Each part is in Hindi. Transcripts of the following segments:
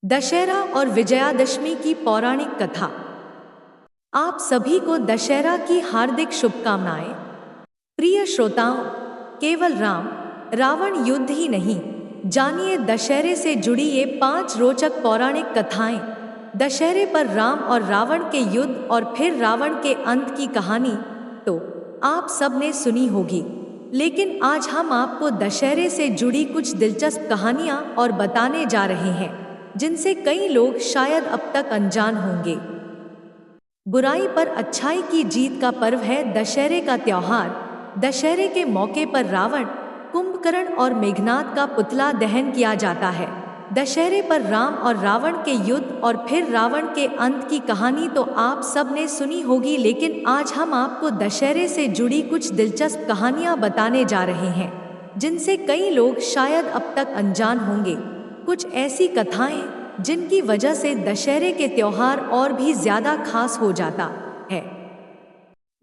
दशहरा और विजयादशमी की पौराणिक कथा। आप सभी को दशहरा की हार्दिक शुभकामनाएं। प्रिय श्रोताओं, केवल राम रावण युद्ध ही नहीं, जानिए दशहरे से जुड़ी ये 5 रोचक पौराणिक कथाएं। दशहरे पर राम और रावण के युद्ध और फिर रावण के अंत की कहानी तो आप सबने सुनी होगी, लेकिन आज हम आपको दशहरे से जुड़ी कुछ दिलचस्प कहानियां और बताने जा रहे हैं जिनसे कई लोग शायद अब तक अनजान होंगे। बुराई पर अच्छाई की जीत का पर्व है दशहरे का त्योहार। दशहरे के मौके पर रावण, कुंभकर्ण और मेघनाद का पुतला दहन किया जाता है। दशहरे पर राम और रावण के युद्ध और फिर रावण के अंत की कहानी तो आप सब ने सुनी होगी, लेकिन आज हम आपको दशहरे से जुड़ी कुछ दिलचस्प कहानियां बताने जा रहे हैं जिनसे कई लोग शायद अब तक अनजान होंगे। कुछ ऐसी कथाएं जिनकी वजह से दशहरे के त्योहार और भी ज्यादा खास हो जाता है।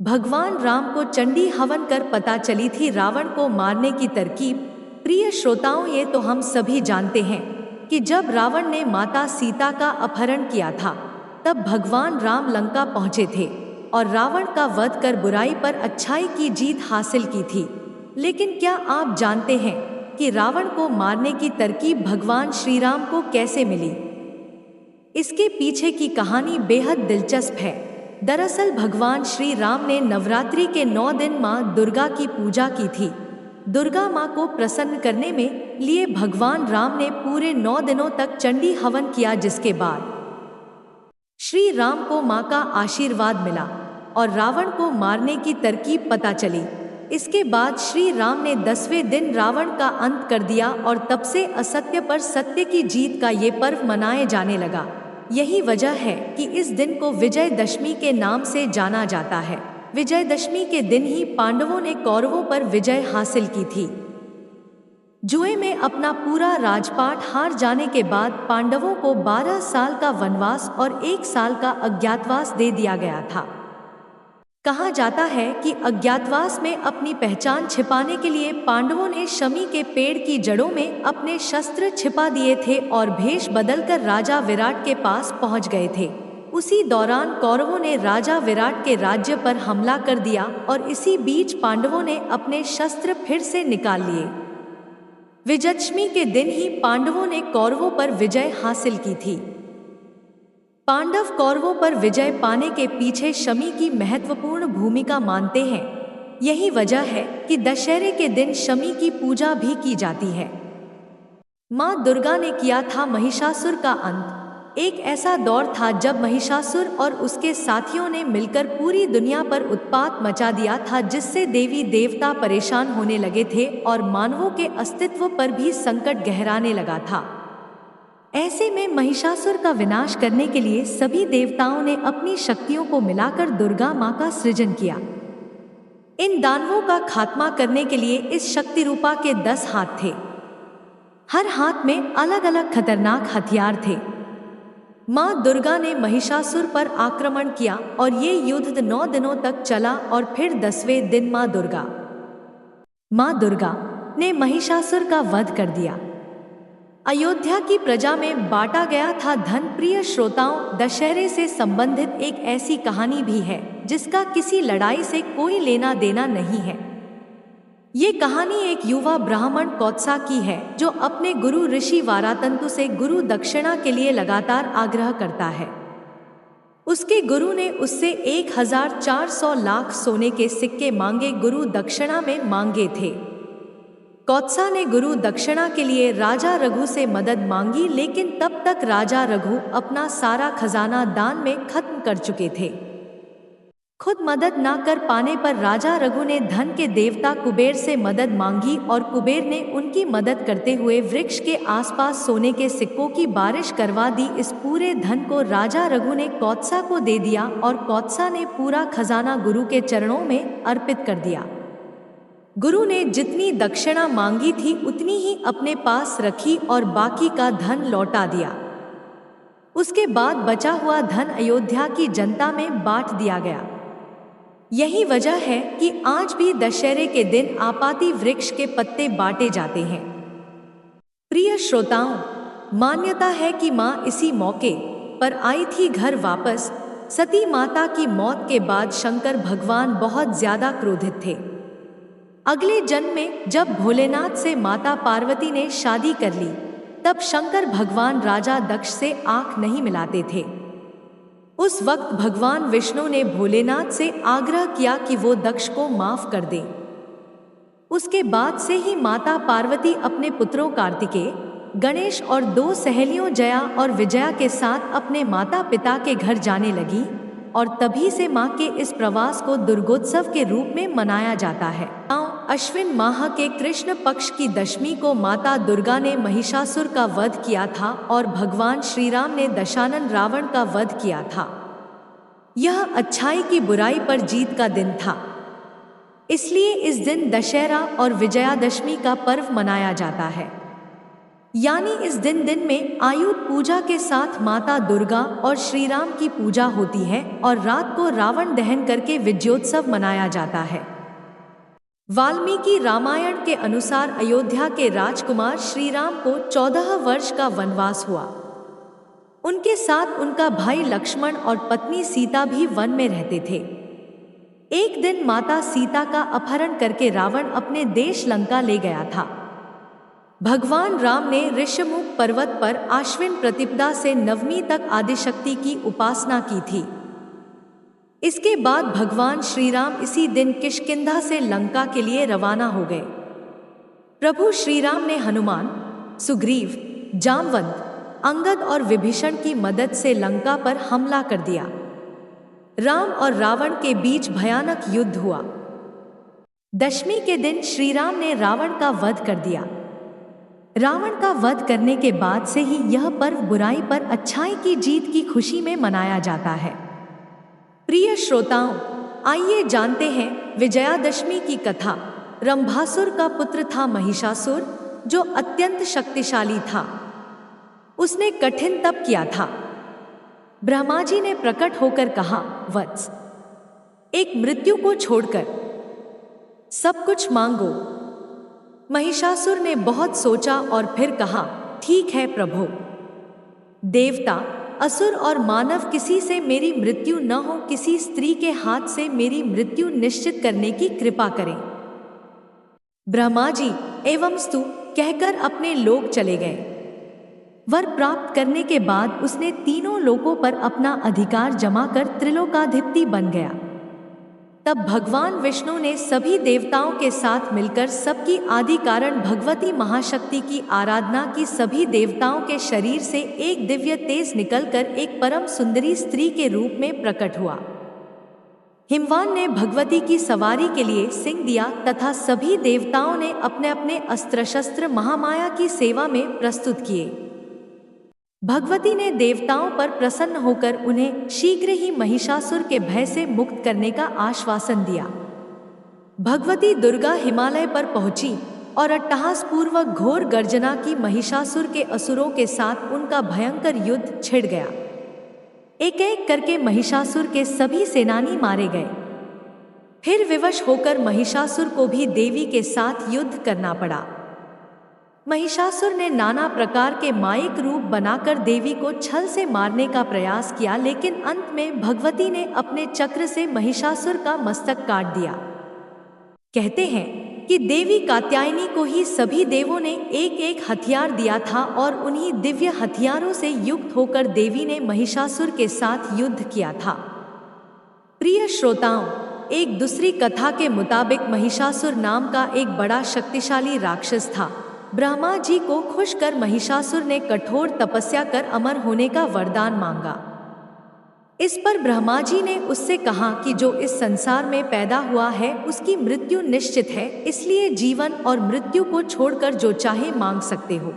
भगवान राम को चंडी हवन कर पता चली थी रावण को मारने की तरकीब। प्रिय श्रोताओं, ये तो हम सभी जानते हैं कि जब रावण ने माता सीता का अपहरण किया था, तब भगवान राम लंका पहुंचे थे और रावण का वध कर बुराई पर अच्छाई की जीत हासिल की थी। लेकिन क्या आप जानते हैं कि रावण को मारने की तरकीब भगवान श्री राम को कैसे मिली? इसके पीछे की कहानी बेहद दिलचस्प है। दरअसल भगवान श्री राम ने नवरात्रि के 9 दिन मां दुर्गा की पूजा की थी। दुर्गा मां को प्रसन्न करने में लिए भगवान राम ने पूरे 9 दिनों तक चंडी हवन किया, जिसके बाद श्री राम को मां का आशीर्वाद मिला और रावण को मारने की तरकीब पता चली। इसके बाद श्री राम ने 10वें दिन रावण का अंत कर दिया और तब से असत्य पर सत्य की जीत का ये पर्व मनाए जाने लगा। यही वजह है कि इस दिन को विजयदशमी के नाम से जाना जाता है। विजयदशमी के दिन ही पांडवों ने कौरवों पर विजय हासिल की थी। जुए में अपना पूरा राजपाट हार जाने के बाद पांडवों को 12 साल का वनवास और 1 साल का अज्ञातवास दे दिया गया था। कहा जाता है कि अज्ञातवास में अपनी पहचान छिपाने के लिए पांडवों ने शमी के पेड़ की जड़ों में अपने शस्त्र छिपा दिए थे और भेष बदलकर राजा विराट के पास पहुंच गए थे। उसी दौरान कौरवों ने राजा विराट के राज्य पर हमला कर दिया और इसी बीच पांडवों ने अपने शस्त्र फिर से निकाल लिए। विजयदशमी के दिन ही पांडवों ने कौरवों पर विजय हासिल की थी। पांडव कौरवों पर विजय पाने के पीछे शमी की महत्वपूर्ण भूमिका मानते हैं। यही वजह है कि दशहरे के दिन शमी की पूजा भी की जाती है। मां दुर्गा ने किया था महिषासुर का अंत। एक ऐसा दौर था जब महिषासुर और उसके साथियों ने मिलकर पूरी दुनिया पर उत्पात मचा दिया था, जिससे देवी देवता परेशान होने लगे थे और मानवों के अस्तित्व पर भी संकट गहराने लगा था। ऐसे में महिषासुर का विनाश करने के लिए सभी देवताओं ने अपनी शक्तियों को मिलाकर दुर्गा मां का सृजन किया। इन दानवों का खात्मा करने के लिए इस शक्ति रूपा के 10 हाथ थे। हर हाथ में अलग अलग खतरनाक हथियार थे। मां दुर्गा ने महिषासुर पर आक्रमण किया और ये युद्ध 9 दिनों तक चला और फिर 10वें दिन मां दुर्गा ने महिषासुर का वध कर दिया। अयोध्या की प्रजा में बांटा गया था धन। प्रिय श्रोताओं, दशहरे से संबंधित एक ऐसी कहानी भी है जिसका किसी लड़ाई से कोई लेना देना नहीं है। ये कहानी एक युवा ब्राह्मण कौत्सा की है जो अपने गुरु ऋषि वारातंतु से गुरु दक्षिणा के लिए लगातार आग्रह करता है। उसके गुरु ने उससे 1400 लाख सोने के सिक्के मांगे गुरु दक्षिणा में मांगे थे। कौत्सा ने गुरु दक्षिणा के लिए राजा रघु से मदद मांगी, लेकिन तब तक राजा रघु अपना सारा खजाना दान में खत्म कर चुके थे। खुद मदद ना कर पाने पर राजा रघु ने धन के देवता कुबेर से मदद मांगी और कुबेर ने उनकी मदद करते हुए वृक्ष के आसपास सोने के सिक्कों की बारिश करवा दी। इस पूरे धन को राजा रघु ने कौत्सा को दे दिया और कौत्सा ने पूरा खजाना गुरु के चरणों में अर्पित कर दिया। गुरु ने जितनी दक्षिणा मांगी थी उतनी ही अपने पास रखी और बाकी का धन लौटा दिया। उसके बाद बचा हुआ धन अयोध्या की जनता में बांट दिया गया। यही वजह है कि आज भी दशहरे के दिन आपाती वृक्ष के पत्ते बांटे जाते हैं। प्रिय श्रोताओं, मान्यता है कि माँ इसी मौके पर आई थी घर वापस। सती माता की मौत के बाद शंकर भगवान बहुत ज्यादा क्रोधित थे। अगले जन्म में जब भोलेनाथ से माता पार्वती ने शादी कर ली, तब शंकर भगवान राजा दक्ष से आंख नहीं मिलाते थे। उस वक्त भगवान विष्णु ने भोलेनाथ से आग्रह किया कि वो दक्ष को माफ कर दे। उसके बाद से ही माता पार्वती अपने पुत्रों कार्तिकेय, गणेश और 2 सहेलियों जया और विजया के साथ अपने माता पिता के घर जाने लगी, और तभी से माँ के इस प्रवास को दुर्गोत्सव के रूप में मनाया जाता है। अश्विन माह के कृष्ण पक्ष की दशमी को माता दुर्गा ने महिषासुर का वध किया था और भगवान श्री राम ने दशानन रावण का वध किया था। यह अच्छाई की बुराई पर जीत का दिन था, इसलिए इस दिन दशहरा और विजयादशमी का पर्व मनाया जाता है। यानी इस दिन में आयुध पूजा के साथ माता दुर्गा और श्री राम की पूजा होती है और रात को रावण दहन करके विजयोत्सव मनाया जाता है। वाल्मीकि रामायण के अनुसार अयोध्या के राजकुमार श्री राम को 14 वर्ष का वनवास हुआ। उनके साथ उनका भाई लक्ष्मण और पत्नी सीता भी वन में रहते थे। एक दिन माता सीता का अपहरण करके रावण अपने देश लंका ले गया था। भगवान राम ने ऋषमुख पर्वत पर आश्विन प्रतिपदा से नवमी तक आदिशक्ति की उपासना की थी। इसके बाद भगवान श्री राम इसी दिन किष्किंधा से लंका के लिए रवाना हो गए। प्रभु श्री राम ने हनुमान, सुग्रीव, जामवंत, अंगद और विभीषण की मदद से लंका पर हमला कर दिया। राम और रावण के बीच भयानक युद्ध हुआ। दशमी के दिन श्री राम ने रावण का वध कर दिया। रावण का वध करने के बाद से ही यह पर्व बुराई पर अच्छाई की जीत की खुशी में मनाया जाता है। प्रिय श्रोताओं, आइए जानते हैं विजयादशमी की कथा। रंभासुर का पुत्र था महिषासुर, जो अत्यंत शक्तिशाली था। उसने कठिन तप किया था। ब्रह्मा जी ने प्रकट होकर कहा, वत्स, एक मृत्यु को छोड़कर सब कुछ मांगो। महिषासुर ने बहुत सोचा और फिर कहा, ठीक है प्रभु। देवता, असुर और मानव किसी से मेरी मृत्यु न हो, किसी स्त्री के हाथ से मेरी मृत्यु निश्चित करने की कृपा करें। ब्रह्मा जी एवं स्तु कहकर अपने लोक चले गए। वर प्राप्त करने के बाद उसने तीनों लोकों पर अपना अधिकार जमा कर त्रिलोकाधिपति बन गया। तब भगवान विष्णु ने सभी देवताओं के साथ मिलकर सबकी आदि कारण भगवती महाशक्ति की आराधना की। सभी देवताओं के शरीर से एक दिव्य तेज निकलकर एक परम सुंदरी स्त्री के रूप में प्रकट हुआ। हिमवान ने भगवती की सवारी के लिए सिंह दिया तथा सभी देवताओं ने अपने अपने अस्त्र शस्त्र महामाया की सेवा में प्रस्तुत किए। भगवती ने देवताओं पर प्रसन्न होकर उन्हें शीघ्र ही महिषासुर के भय से मुक्त करने का आश्वासन दिया। भगवती दुर्गा हिमालय पर पहुंची और अट्टहासपूर्वक घोर गर्जना की। महिषासुर के असुरों के साथ उनका भयंकर युद्ध छिड़ गया। एक एक करके महिषासुर के सभी सेनानी मारे गए। फिर विवश होकर महिषासुर को भी देवी के साथ युद्ध करना पड़ा। महिषासुर ने नाना प्रकार के मायिक रूप बनाकर देवी को छल से मारने का प्रयास किया, लेकिन अंत में भगवती ने अपने चक्र से महिषासुर का मस्तक काट दिया। कहते हैं कि देवी कात्यायनी को ही सभी देवों ने एक एक हथियार दिया था और उन्हीं दिव्य हथियारों से युक्त होकर देवी ने महिषासुर के साथ युद्ध किया था। प्रिय श्रोताओं, एक दूसरी कथा के मुताबिक महिषासुर नाम का एक बड़ा शक्तिशाली राक्षस था। ब्रह्मा जी को खुश कर महिषासुर ने कठोर तपस्या कर अमर होने का वरदान मांगा। इस पर ब्रह्मा जी ने उससे कहा कि जो इस संसार में पैदा हुआ है उसकी मृत्यु निश्चित है, इसलिए जीवन और मृत्यु को छोड़कर जो चाहे मांग सकते हो।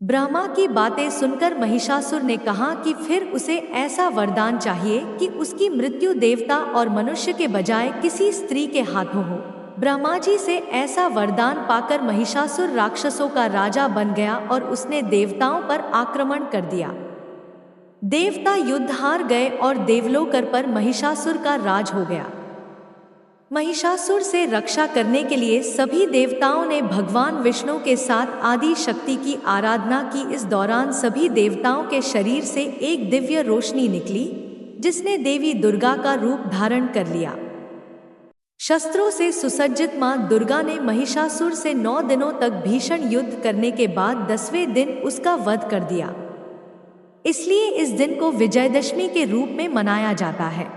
ब्रह्मा की बातें सुनकर महिषासुर ने कहा कि फिर उसे ऐसा वरदान चाहिए कि उसकी मृत्यु देवता और मनुष्य के बजाय किसी स्त्री के हाथों हो। ब्रह्मा जी से ऐसा वरदान पाकर महिषासुर राक्षसों का राजा बन गया और उसने देवताओं पर आक्रमण कर दिया। देवता युद्ध हार गए और देवलोक पर महिषासुर का राज हो गया। महिषासुर से रक्षा करने के लिए सभी देवताओं ने भगवान विष्णु के साथ आदि शक्ति की आराधना की। इस दौरान सभी देवताओं के शरीर से एक दिव्य रोशनी निकली, जिसने देवी दुर्गा का रूप धारण कर लिया। शस्त्रों से सुसज्जित मां दुर्गा ने महिषासुर से 9 दिनों तक भीषण युद्ध करने के बाद 10वें दिन उसका वध कर दिया। इसलिए इस दिन को विजयदशमी के रूप में मनाया जाता है।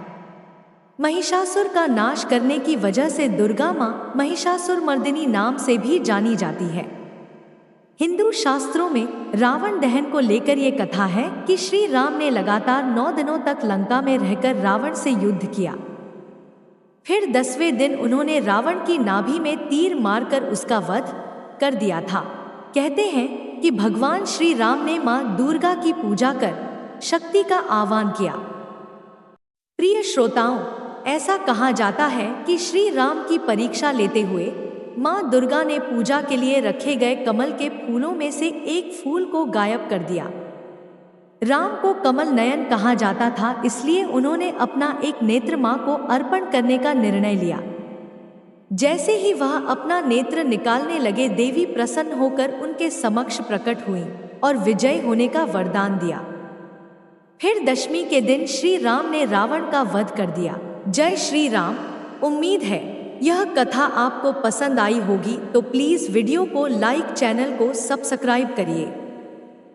महिषासुर का नाश करने की वजह से दुर्गा मां महिषासुरमर्दिनी नाम से भी जानी जाती है। हिंदू शास्त्रों में रावण दहन को लेकर ये कथा है कि श्री राम ने लगातार 9 दिनों तक लंका में रहकर रावण से युद्ध किया। फिर 10वें दिन उन्होंने रावण की नाभि में तीर मारकर उसका वध कर दिया था। कहते हैं कि भगवान श्री राम ने मां दुर्गा की पूजा कर शक्ति का आह्वान किया। प्रिय श्रोताओं, ऐसा कहा जाता है कि श्री राम की परीक्षा लेते हुए मां दुर्गा ने पूजा के लिए रखे गए कमल के फूलों में से एक फूल को गायब कर दिया। राम को कमल नयन कहा जाता था, इसलिए उन्होंने अपना एक नेत्र मां को अर्पण करने का निर्णय लिया। जैसे ही वह अपना नेत्र निकालने लगे, देवी प्रसन्न होकर उनके समक्ष प्रकट हुई और विजय होने का वरदान दिया। फिर दशमी के दिन श्री राम ने रावण का वध कर दिया। जय श्री राम। उम्मीद है यह कथा आपको पसंद आई होगी, तो प्लीज वीडियो को लाइक, चैनल को सब्सक्राइब करिए।